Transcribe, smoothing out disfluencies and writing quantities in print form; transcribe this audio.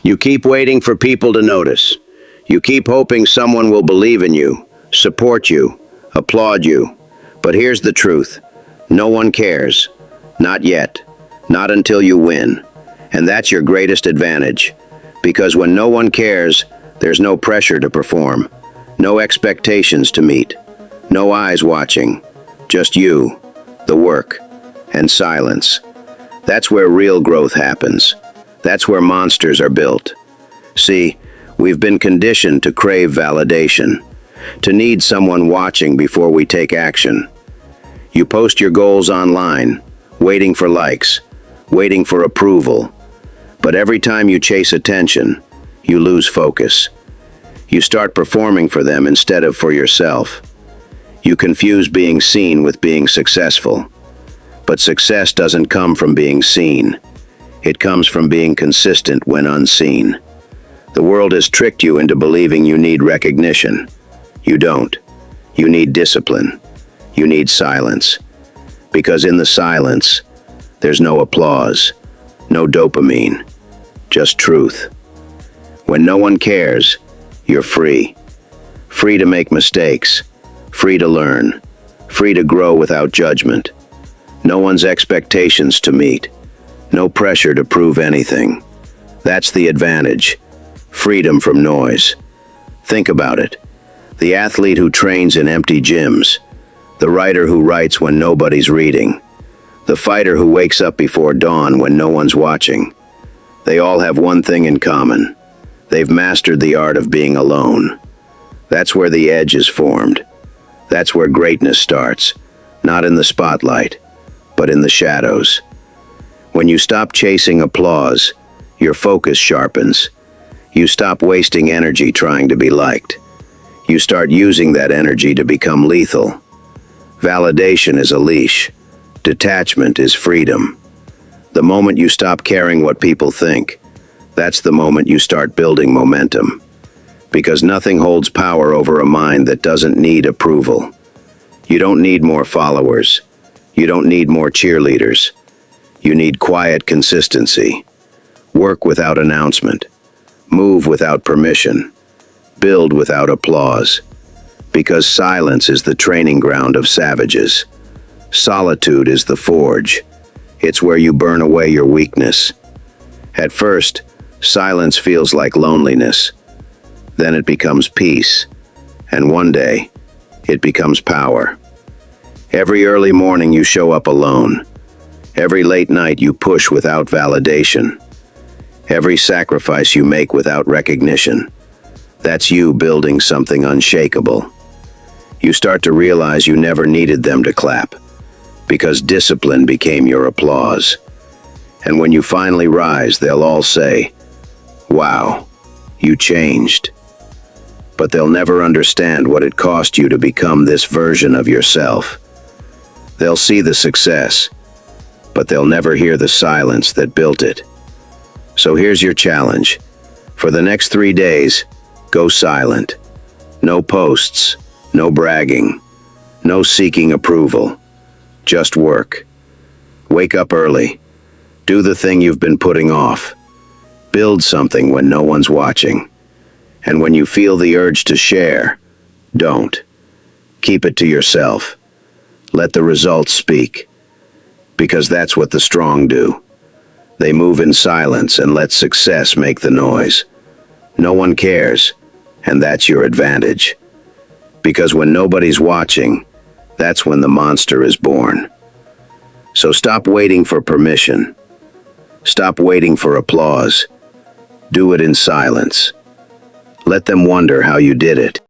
You keep waiting for people to notice. You keep hoping someone will believe in you, support you, applaud you. But here's the truth. No one cares. Not yet. Not until you win. And that's your greatest advantage. Because when no one cares, there's no pressure to perform. No expectations to meet. No eyes watching. Just you, the work, and silence. That's where real growth happens. That's where monsters are built. See, we've been conditioned to crave validation, to need someone watching before we take action. You post your goals online, waiting for likes, waiting for approval. But every time you chase attention, you lose focus. You start performing for them instead of for yourself. You confuse being seen with being successful. But success doesn't come from being seen. It comes from being consistent when unseen. The world has tricked you into believing you need recognition. You don't. You need discipline. You need silence. Because in the silence, there's no applause, no dopamine, just truth. When no one cares, you're free. Free to make mistakes, free to learn, free to grow without judgment. No one's expectations to meet, no pressure to prove anything. That's the advantage. Freedom from noise. Think about it. The athlete who trains in empty gyms, the writer who writes when nobody's reading, the fighter who wakes up before dawn when no one's watching. They all have one thing in common. They've mastered the art of being alone. That's where the edge is formed. That's where greatness starts, not in the spotlight, but in the shadows. When you stop chasing applause, your focus sharpens. You stop wasting energy trying to be liked. You start using that energy to become lethal. Validation is a leash. Detachment is freedom. The moment you stop caring what people think, that's the moment you start building momentum. Because nothing holds power over a mind that doesn't need approval. You don't need more followers. You don't need more cheerleaders. You need quiet consistency. Work without announcement. Move without permission. Build without applause. Because silence is the training ground of savages. Solitude is the forge. It's where you burn away your weakness. At first, silence feels like loneliness. Then it becomes peace. And one day, it becomes power. Every early morning you show up alone. Every late night you push without validation. Every sacrifice you make without recognition. That's you building something unshakable. You start to realize you never needed them to clap, because discipline became your applause. And when you finally rise, they'll all say, "Wow, you changed." But they'll never understand what it cost you to become this version of yourself. They'll see the success, but they'll never hear the silence that built it. So here's your challenge. For the next 3 days, go silent. No posts, no bragging, no seeking approval. Just work. Wake up early. Do the thing you've been putting off. Build something when no one's watching. And when you feel the urge to share, don't. Keep it to yourself. Let the results speak. Because that's what the strong do. They move in silence and let success make the noise. No one cares, and that's your advantage. Because when nobody's watching, that's when the monster is born. So stop waiting for permission. Stop waiting for applause. Do it in silence. Let them wonder how you did it.